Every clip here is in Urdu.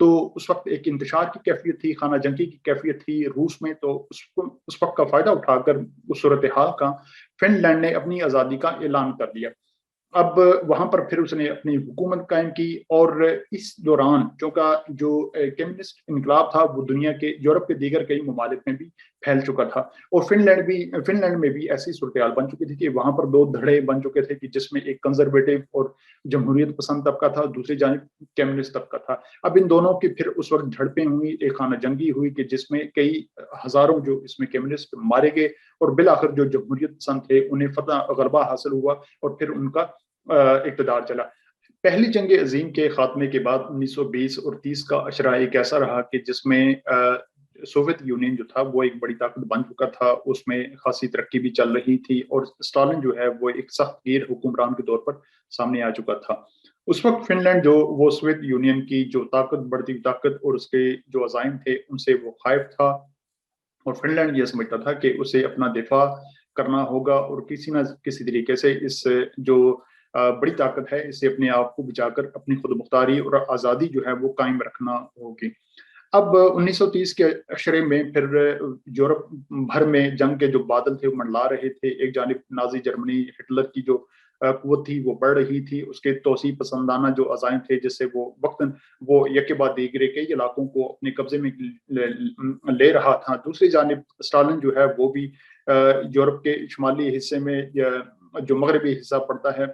تو اس وقت ایک انتشار کی کیفیت تھی، خانہ جنگی کی کیفیت تھی روس میں، تو اس وقت کا فائدہ اٹھا کر اس صورتحال کا فن لینڈ نے اپنی آزادی کا اعلان کر دیا۔ اب وہاں پر پھر اس نے اپنی حکومت قائم کی، اور اس دوران چونکہ جو کمیونسٹ انقلاب تھا وہ دنیا کے یورپ کے دیگر کئی ممالک میں بھی پھیل چکا تھا، اور فن لینڈ میں بھی ایسی صورتحال بن چکی تھی کہ وہاں پر دو دھڑے بن چکے تھے، کہ جس میں ایک کنزرویٹو اور جمہوریت پسند طبقہ تھا، دوسری جانب کمیونسٹ طبقہ تھا۔ اب ان دونوں کی پھر اس وقت جھڑپیں ہوئی، ایک خانہ جنگی ہوئی کہ جس میں کئی ہزاروں جو اس میں کمیونسٹ مارے گئے، اور بالآخر جو جمہوریت پسند تھے انہیں فتح غلبہ حاصل ہوا، اور پھر ان کا اقتدار چلا۔ پہلی جنگ عظیم کے خاتمے کے بعد 1920 اور 30 کا اشرہ ایک ایسا رہا کہ جس میں سوویت یونین جو تھا وہ ایک بڑی طاقت بن چکا تھا، اس میں خاصی ترقی بھی چل رہی تھی، اور اسٹالن جو ہے وہ ایک سخت گیر حکمران کے طور پر سامنے آ چکا تھا۔ اس وقت فن لینڈ جو وہ سوویت یونین کی جو طاقت، بڑھتی طاقت اور اس کے جو عزائم تھے ان سے وہ خائف تھا، اور فن لینڈ یہ سمجھتا تھا کہ اسے اپنا دفاع کرنا ہوگا، اور کسی نہ کسی طریقے سے اس جو بڑی طاقت ہے اسے اپنے آپ کو بچا کر اپنی خود مختاری اور آزادی جو ہے وہ قائم رکھنا ہوگی۔ اب 1930 کے اشرے میں پھر یورپ بھر میں جنگ کے جو بادل تھے وہ منڈلا رہے تھے۔ ایک جانب نازی جرمنی، ہٹلر کی جو قوت تھی وہ بڑھ رہی تھی، اس کے توسیع پسندانہ جو عزائم تھے جس سے وہ وقتاً وہ یکے بعد دیگرے کئی علاقوں کو اپنے قبضے میں لے رہا تھا۔ دوسری جانب اسٹالن جو ہے وہ بھی یورپ کے شمالی حصے میں جو مغربی حصہ پڑتا ہے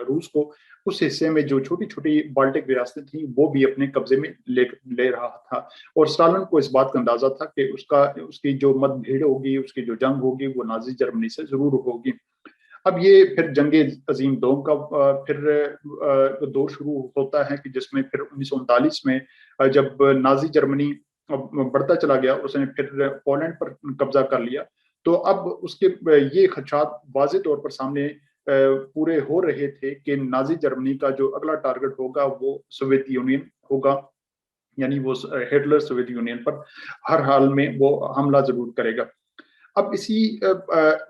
روس کو، اس حصے میں جو چھوٹی چھوٹی بالٹک ریاستیں تھیں وہ بھی اپنے قبضے میں لے رہا تھا، اور اسٹالن کو اس بات کا اندازہ تھا کہ اس کی جو مت بھیڑ ہوگی، اس کی جو جنگ ہوگی وہ نازی جرمنی سے ضرور ہوگی۔ اب یہ پھر جنگ عظیم دوم کا پھر دور شروع ہوتا ہے، کہ جس میں پھر 1939 میں جب نازی جرمنی بڑھتا چلا گیا، اس نے پھر پولینڈ پر قبضہ کر لیا، تو اب اس کے یہ خدشات واضح طور پر سامنے پورے ہو رہے تھے کہ نازی جرمنی کا جو اگلا ٹارگٹ ہوگا وہ سوویت یونین ہوگا، یعنی وہ ہٹلر سوویت یونین پر ہر حال میں وہ حملہ ضرور کرے گا۔ اب اسی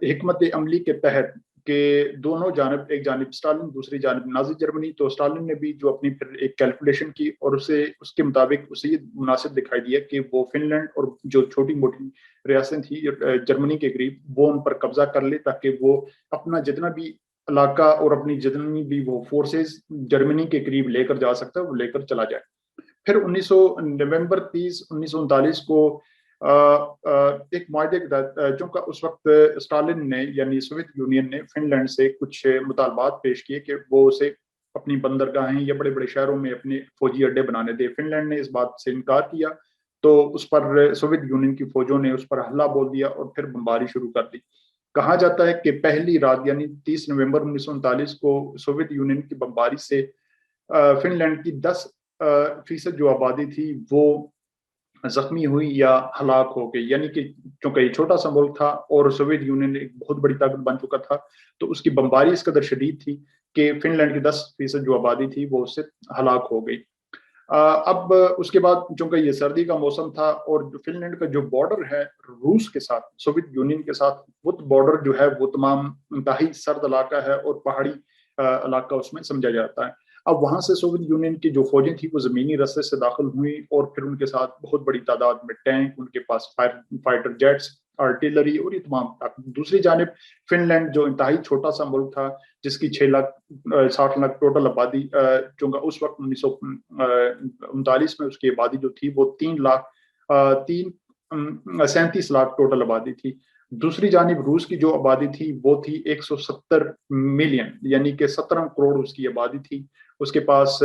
حکمت عملی کے تحت کہ دونوں جانب، ایک جانب اسٹالن دوسری جانب نازی جرمنی، تو اسٹالن نے بھی جو اپنی پھر ایک کیلکولیشن کی، اور اس کے مطابق اسے یہ مناسب دکھائی دیا کہ وہ فن لینڈ اور جو چھوٹی موٹی ریاستیں تھیں جرمنی کے قریب وہ ان پر قبضہ کر لے، تاکہ وہ اپنا جتنا بھی علاقہ اور اپنی جتنی بھی وہ فورسز جرمنی کے قریب لے کر جا سکتا ہے وہ لے کر چلا جائے۔ پھر نومبر 30 1939 کو ایک معاہدے کے تحت، چونکہ اس وقت اسٹالن نے یعنی سوویت یونین نے فن لینڈ سے کچھ مطالبات پیش کیے کہ وہ اسے اپنی بندرگاہیں یا بڑے بڑے شہروں میں اپنے فوجی اڈے بنانے دے۔ فن لینڈ نے اس بات سے انکار کیا، تو اس پر سوویت یونین کی فوجوں نے اس پر حملہ بول دیا اور پھر بمباری شروع کر دی۔ کہا جاتا ہے کہ پہلی رات یعنی 30 نومبر 1939 کو سوویت یونین کی بمباری سے فن لینڈ کی 10% جو آبادی تھی وہ زخمی ہوئی یا ہلاک ہو گئی، یعنی کہ چونکہ یہ چھوٹا سا ملک تھا اور سوویت یونین ایک بہت بڑی طاقت بن چکا تھا، تو اس کی بمباری اس قدر شدید تھی کہ فن لینڈ کی 10% جو آبادی تھی وہ اس سے ہلاک ہو گئی۔ اب اس کے بعد چونکہ یہ سردی کا موسم تھا، اور فن لینڈ کا جو بارڈر ہے روس کے ساتھ، سوویت یونین کے ساتھ، وہ بارڈر جو ہے وہ تمام انتہائی سرد علاقہ ہے اور پہاڑی علاقہ اس میں سمجھا جاتا ہے۔ اب وہاں سے سوویت یونین کی جو فوجیں تھیں وہ زمینی رستے سے داخل ہوئیں، اور پھر ان کے ساتھ بہت بڑی تعداد میں ٹینک، ان کے پاس فائٹر جیٹس، آرٹلری اور یہ تمام طاقت۔ دوسری جانب فن لینڈ جو انتہائی چھوٹا سا ملک تھا، جس کی 6,60,00,000 ٹوٹل آبادی، چونکہ اس وقت 1939 میں اس کی آبادی جو تھی وہ 37,00,000 ٹوٹل آبادی تھی۔ دوسری جانب روس کی جو آبادی تھی وہ تھی 170 ملین، یعنی کہ 17 کروڑ اس کی آبادی تھی۔ اس کے پاس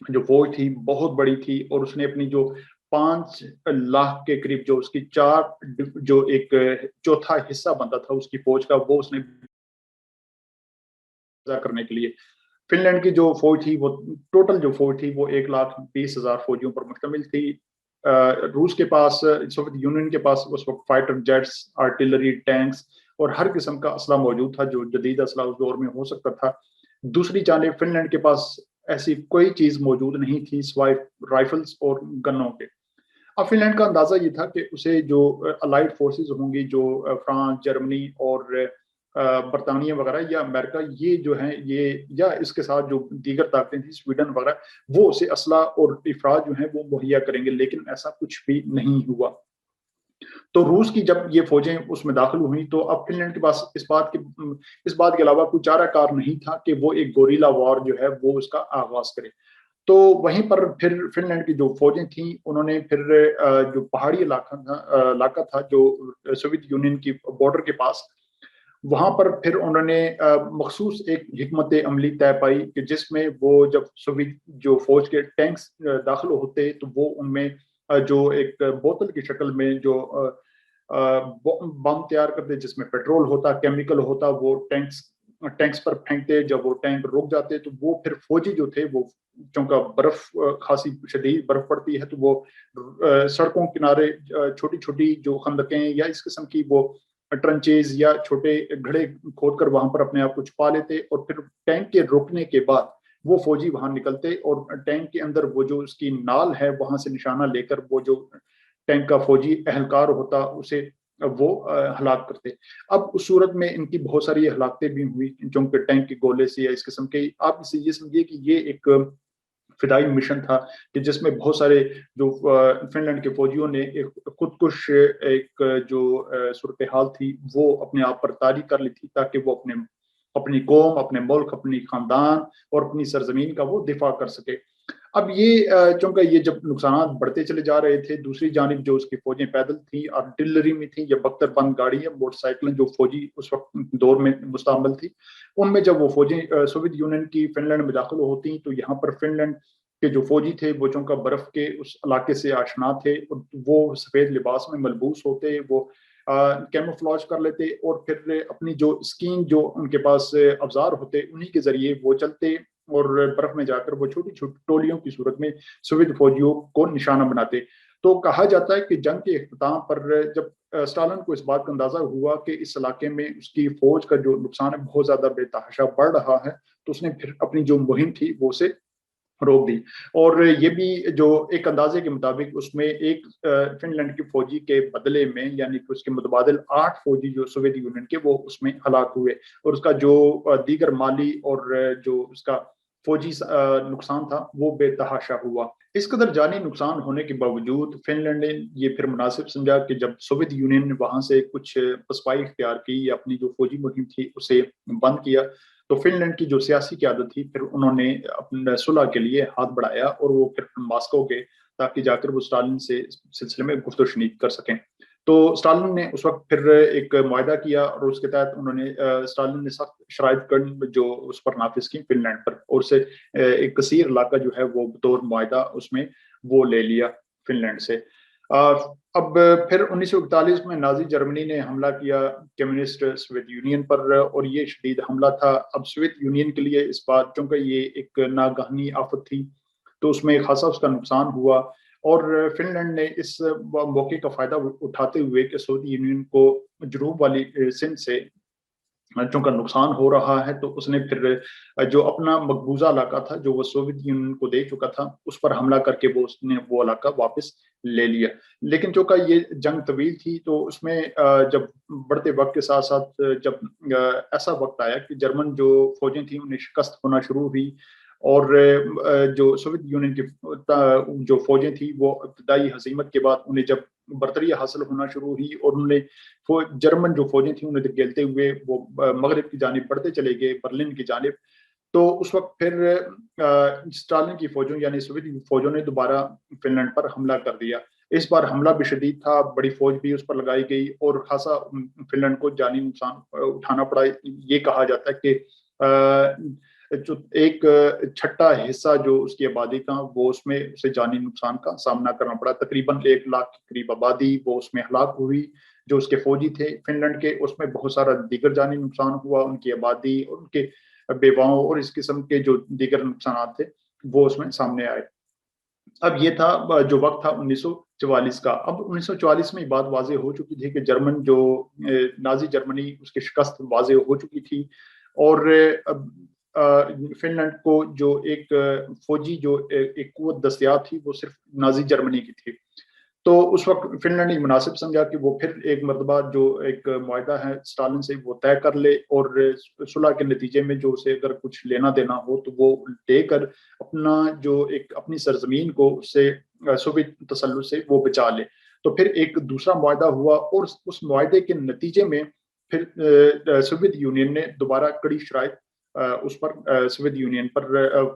جو فوج تھی بہت بڑی تھی، اور اس نے اپنی جو 5 لاکھ کے قریب جو اس کی جو ایک چوتھا حصہ بنتا تھا اس کی فوج کا، وہ اس نے کرنے کے لیے فن لینڈ کی جو فوج تھی وہ ٹوٹل جو فوج تھی وہ 1,20,000 فوجیوں پر مشتمل تھی۔ روس کے پاس، سوویت یونین کے پاس اس وقت فائٹر جیٹس، آرٹلری، ٹینکس اور ہر قسم کا اسلحہ موجود تھا جو جدید اسلحہ اس دور میں ہو سکتا تھا۔ دوسری جانب فن لینڈ کے پاس ایسی کوئی چیز موجود نہیں تھی سوائے رائفلز اور گنوں کے۔ اب فن لینڈ کا اندازہ یہ تھا کہ اسے جو الائڈ فورسز ہوں گی، جو فرانس، جرمنی اور برطانیہ وغیرہ یا امریکہ یہ جو ہیں یہ یا اس کے ساتھ جو دیگر طاقتیں تھیں سویڈن وغیرہ وہ اسے اسلحہ اور افراد جو ہیں وہ مہیا کریں گے، لیکن ایسا کچھ بھی نہیں ہوا۔ تو روس کی جب یہ فوجیں اس میں داخل ہوئیں تو اب فن لینڈ کے پاس اس بات کے علاوہ کوئی چارہ کار نہیں تھا کہ وہ ایک گوریلا وار جو ہے وہ اس کا آغاز کرے۔ تو وہیں پر پھر فن لینڈ کی جو فوجیں تھیں انہوں نے پھر جو پہاڑی علاقہ تھا جو سوویت یونین کی بارڈر کے پاس، وہاں پر پھر انہوں نے مخصوص ایک حکمت عملی طے پائی کہ جس میں وہ جب سوویت جو فوج کے ٹینکس داخل ہوتے تو وہ ان میں جو ایک بوتل کی شکل میں جو بم تیار کرتے جس میں پیٹرول ہوتا، کیمیکل ہوتا، وہ ٹینکس پر پھینکتے، جب وہ ٹینک رک جاتے تو وہ پھر فوجی جو تھے وہ چونکہ برف خاصی شدید برف پڑتی ہے تو وہ سڑکوں کنارے چھوٹی چھوٹی جو خندقیں یا اس قسم کی وہ ٹرنچیز یا چھوٹے گھڑے کھود کر وہاں پر اپنے آپ کو چھپا لیتے، اور پھر ٹینک کے رکنے کے بعد وہ فوجی وہاں نکلتے اور ٹینک کے اندر وہ جو اس کی نال ہے وہاں سے نشانہ لے کر وہ جو ٹینک کا فوجی اہلکار ہوتا اسے وہ ہلاک کرتے۔ اب اس صورت میں ان کی بہت ساری ہلاکتیں بھی ہوئی چونکہ ٹینک کے گولے سے یا اس قسم کے، آپ اسے یہ سمجھیے کہ یہ ایک فدائی مشن تھا کہ جس میں بہت سارے جو فن لینڈ کے فوجیوں نے ایک خودکش ایک جو صورتحال تھی وہ اپنے آپ پر طاری کر لی تھی تاکہ وہ اپنی قوم، اپنے ملک، اپنی خاندان اور اپنی سرزمین کا وہ دفاع کر سکے۔ اب یہ چونکہ یہ جب نقصانات بڑھتے چلے جا رہے تھے، دوسری جانب جو اس کی فوجیں پیدل تھیں، آرٹلری میں تھیں یا بختر بند گاڑیاں، موٹر سائیکلیں جو فوجی اس وقت دور میں مستعمل تھی، ان میں جب وہ فوجیں سوویت یونین کی فن لینڈ میں داخل ہوتی تو یہاں پر فن لینڈ کے جو فوجی تھے وہ چونکہ برف کے اس علاقے سے آشنا تھے، وہ سفید لباس میں ملبوس ہوتے، وہ کیموفلاج کر لیتے اور پھر اپنی جو اسکین جو ان کے پاس اوزار ہوتے انہی کے ذریعے وہ چلتے اور برف میں جا کر وہ چھوٹی چھوٹی ٹولیوں کی صورت میں سوویت فوجیوں کو نشانہ بناتے۔ تو کہا جاتا ہے کہ جنگ کے اختتام پر جب اسٹالن کو اس بات کا اندازہ ہوا کہ اس علاقے میں اس کی فوج کا جو نقصان ہے بہت زیادہ بے تحاشا بڑھ رہا ہے، تو اس نے پھر اپنی جو مہم تھی وہ اسے روک دی، اور یہ بھی جو ایک اندازے کے مطابق اس میں ایک فن لینڈ کی فوجی کے بدلے میں یعنی کہ اس کے متبادل 8 فوجی جو سوویت یونین کے وہ اس میں ہلاک ہوئے، اور اس کا جو دیگر مالی اور جو اس کا فوجی نقصان تھا وہ بے تحاشا ہوا۔ اس قدر جانی نقصان ہونے کے باوجود فن لینڈ نے یہ پھر مناسب سمجھا کہ جب سوویت یونین نے وہاں سے کچھ پسپائی اختیار کی یا اپنی جو فوجی مہم تھی اسے بند کیا، تو فن لینڈ کی جو سیاسی قیادت تھی پھر انہوں نے اپنے صلح کے لیے ہاتھ بڑھایا اور وہ پھر ماسکو گئے تاکہ جا کر وہ اسٹالن سے اس سلسلے میں گفت و شنید کر سکیں۔ تو اسٹالن نے اس وقت پھر ایک معاہدہ کیا اور اس کے تحت انہوں نے اسٹالن نے سخت شرائط جو اس پر نافذ کی فن لینڈ پر، اور اسے ایک کثیر علاقہ جو ہے وہ بطور معاہدہ اس میں وہ لے لیا فن لینڈ سے۔ اب پھر 1941 میں نازی جرمنی نے حملہ کیا کمیونسٹ سوویت یونین پر، اور یہ شدید حملہ تھا۔ اب سوویت یونین کے لیے اس بات چونکہ یہ ایک ناگہانی آفت تھی تو اس میں خاصا اس کا نقصان ہوا، اور فن لینڈ نے اس موقع کا فائدہ اٹھاتے ہوئے کہ سوویت یونین کو جنوب والی سندھ سے چونکہ نقصان ہو رہا ہے تو اس نے پھر جو اپنا مقبوضہ علاقہ تھا جو وہ سوویت یونین کو دے چکا تھا اس پر حملہ کر کے اس نے وہ علاقہ واپس لے لیا۔ لیکن چونکہ یہ جنگ طویل تھی تو اس میں جب بڑھتے وقت کے ساتھ ساتھ جب ایسا وقت آیا کہ جرمن جو فوجیں تھیں انہیں شکست ہونا شروع ہوئی، اور جو سوویت یونین کی جو فوجیں تھیں وہ ابتدائی ہزیمت کے بعد انہیں جب برتری حاصل ہونا شروع ہوئی اور انہوں نے جرمن جو فوجیں تھیں انہیں دھکیلتے ہوئے وہ مغرب کی جانب بڑھتے چلے گئے، برلن کی جانب، تو اس وقت پھر اسٹالن کی فوجوں یعنی سوویت فوجوں نے دوبارہ فن لینڈ پر حملہ کر دیا۔ اس بار حملہ بھی شدید تھا، بڑی فوج بھی اس پر لگائی گئی اور خاصا فن لینڈ کو جانی نقصان اٹھانا پڑا۔ یہ کہا جاتا ہے کہ جو ایک چھٹا حصہ جو اس کی آبادی کا وہ اس میں اسے جانی نقصان کا سامنا کرنا پڑا، تقریباً 1 لاکھ کے قریب آبادی وہ اس میں ہلاک ہوئی جو اس کے فوجی تھے فن لینڈ کے، اس میں بہت سارا دیگر جانی نقصان ہوا، ان کی آبادی اور ان کے بیواؤں اور اس قسم کے جو دیگر نقصانات تھے وہ اس میں سامنے آئے۔ اب یہ تھا جو وقت تھا 1944 کا۔ اب 1944 میں یہ بات واضح ہو چکی تھی کہ جرمن جو نازی جرمنی اس کی شکست واضح ہو چکی تھی، اور فن لینڈ کو جو ایک فوجی جو ایک قوت دستیاب تھی وہ صرف نازی جرمنی کی تھی۔ تو اس وقت فن لینڈ نے مناسب سمجھا کہ وہ پھر ایک مرتبہ جو ایک معاہدہ ہے اسٹالن سے وہ طے کر لے، اور صلح کے نتیجے میں جو اسے اگر کچھ لینا دینا ہو تو وہ لے کر اپنا جو ایک اپنی سرزمین کو اس سے سوویت تسلط سے وہ بچا لے۔ تو پھر ایک دوسرا معاہدہ ہوا، اور اس معاہدے کے نتیجے میں پھر سوویت یونین نے دوبارہ کڑی شرائط اس پر سوویت یونین پر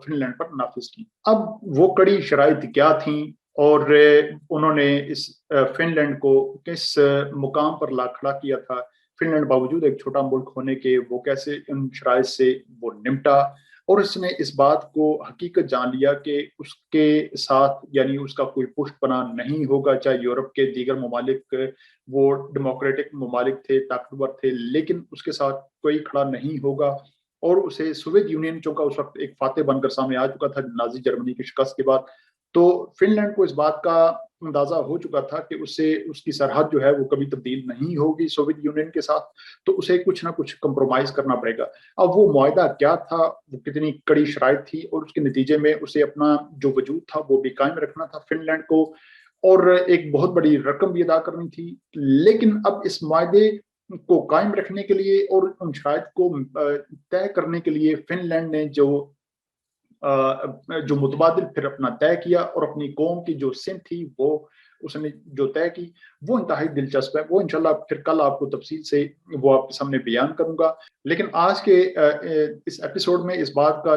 فن لینڈ پر نافذ کی۔ اب وہ کڑی شرائط کیا تھیں، اور انہوں نے اس فن لینڈ کو کس مقام پر لا کھڑا کیا تھا، فن لینڈ باوجود ایک چھوٹا ملک ہونے کے وہ کیسے ان شرائط سے وہ نمٹا، اور اس نے اس بات کو حقیقت جان لیا کہ اس کے ساتھ یعنی اس کا کوئی پشت پناہ نہیں ہوگا، چاہے یورپ کے دیگر ممالک وہ ڈیموکریٹک ممالک تھے، طاقتور تھے، لیکن اس کے ساتھ کوئی کھڑا نہیں ہوگا۔ اور اسے سوویت یونین چونکہ اس وقت ایک فاتح بن کر سامنے آ چکا تھا نازی جرمنی کی شکست کے بعد، تو فن لینڈ کو اس بات کا اندازہ ہو چکا تھا کہ اس کی سرحد جو ہے وہ کبھی تبدیل نہیں ہوگی سوویت یونین کے ساتھ، تو اسے کچھ نہ کچھ کمپرومائز کرنا پڑے گا۔ اب وہ معاہدہ کیا تھا، وہ کتنی کڑی شرائط تھی، اور اس کے نتیجے میں اسے اپنا جو وجود تھا وہ بھی قائم رکھنا تھا فن لینڈ کو، اور ایک بہت بڑی رقم بھی ادا کرنی تھی۔ لیکن اب اس معاہدے کو قائم رکھنے کے لیے اور ان شرائط کو طے کرنے کے لیے فن لینڈ نے جو متبادل پھر اپنا طے کیا، اور اپنی قوم کی جو سمت تھی وہ اس نے جو طے کی وہ انتہائی دلچسپ ہے۔ وہ انشاءاللہ پھر کل آپ کو تفصیل سے وہ آپ کے سامنے بیان کروں گا، لیکن آج کے اس ایپیسوڈ میں اس بات کا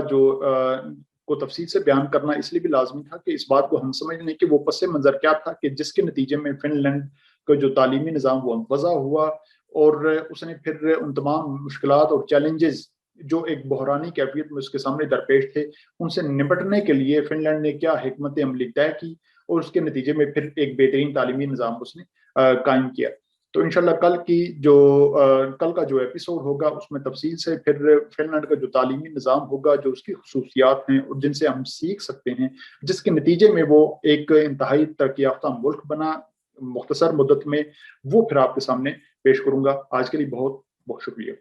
کو تفصیل سے بیان کرنا اس لیے بھی لازمی تھا کہ اس بات کو ہم سمجھ لیں کہ وہ پس منظر کیا تھا کہ جس کے نتیجے میں فن لینڈ کا جو تعلیمی نظام وہ وضع ہوا، اور اس نے پھر ان تمام مشکلات اور چیلنجز جو ایک بحرانی کیفیت میں اس کے سامنے درپیش تھے ان سے نمٹنے کے لیے فن لینڈ نے کیا حکمت عملی طے کی، اور اس کے نتیجے میں پھر ایک بہترین تعلیمی نظام اس نے قائم کیا۔ تو انشاءاللہ کل کا جو ایپیسوڈ ہوگا اس میں تفصیل سے پھر فن لینڈ کا جو تعلیمی نظام ہوگا، جو اس کی خصوصیات ہیں اور جن سے ہم سیکھ سکتے ہیں، جس کے نتیجے میں وہ ایک انتہائی ترقی یافتہ ملک بنا مختصر مدت میں، وہ پھر آپ کے سامنے پیش کروں گا۔ آج کے لیے بہت بہت شکریہ۔